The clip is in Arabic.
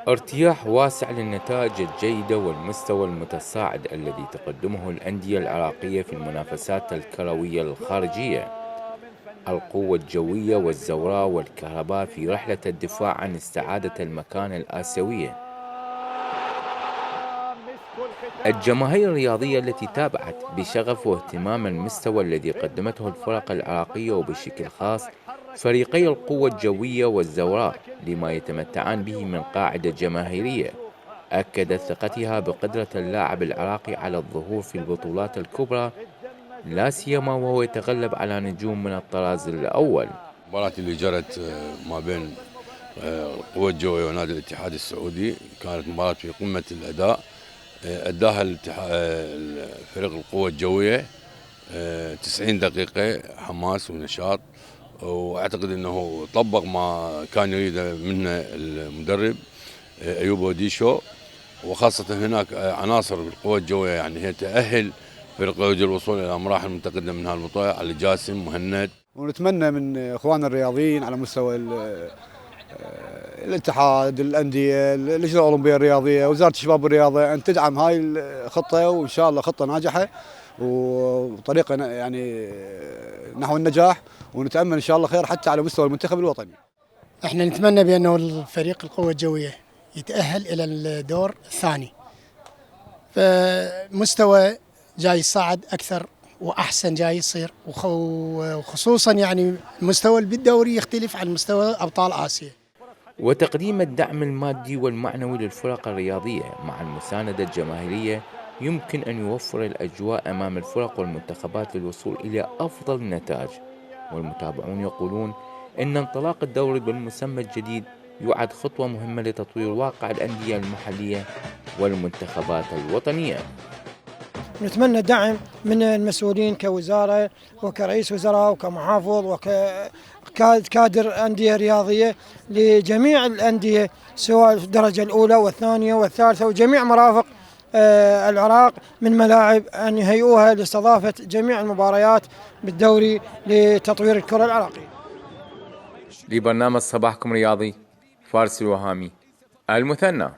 ارتياح واسع للنتائج الجيدة والمستوى المتصاعد الذي تقدمه الأندية العراقية في المنافسات الكروية الخارجية. القوة الجوية والزوراء والكهرباء في رحلة الدفاع عن استعادة المكانة الآسيوية. الجماهير الرياضية التي تابعت بشغف واهتمام المستوى الذي قدمته الفرق العراقية وبشكل خاص فريقي القوة الجوية والزوراء لما يتمتعان به من قاعدة جماهيرية أكدت ثقتها بقدرة اللاعب العراقي على الظهور في البطولات الكبرى، لا سيما وهو يتغلب على نجوم من الطراز الأول. المباراة اللي جرت ما بين القوة الجوية ونادي الاتحاد السعودي كانت مباراة في قمة الأداء، أداها فريق القوة الجوية 90 دقيقة حماس ونشاط، وأعتقد أنه طبق ما كان يريده منه المدرب أيوب وديشو، وخاصة هناك عناصر بالقوة الجوية يعني هي تأهل فريق للوصول إلى مراحل متقدمة من هالبطولة، علي جاسم مهند. ونتمنى من إخواننا الرياضيين على مستوى الاتحاد، الأندية، اللجنة الأولمبية الرياضية، وزارة الشباب والرياضة أن تدعم هاي الخطة، وإن شاء الله خطة ناجحة وطريقة يعني نحو النجاح، ونتأمل إن شاء الله خير حتى على مستوى المنتخب الوطني. احنا نتمنى بأنه الفريق القوة الجوية يتأهل إلى الدور الثاني، فمستوى جاي يصعد أكثر وأحسن جاي يصير، وخصوصا يعني المستوى بالدوري يختلف عن مستوى أبطال آسيا. وتقديم الدعم المادي والمعنوي للفرق الرياضية مع المساندة الجماهيرية يمكن أن يوفر الأجواء أمام الفرق والمنتخبات للوصول إلى أفضل النتائج. والمتابعون يقولون إن انطلاق الدوري بالمسمى الجديد يعد خطوة مهمة لتطوير واقع الأندية المحلية والمنتخبات الوطنية. نتمنى دعم من المسؤولين كوزارة وكرئيس وزراء وكمحافظ وككادر أندية رياضية لجميع الأندية سواء في الدرجة الأولى والثانية والثالثة وجميع مرافق العراق من ملاعب أن يهيئوها لاستضافة جميع المباريات بالدوري لتطوير الكرة العراقية. لبرنامج صباحكم رياضي، فارس الوهامي، المثنى.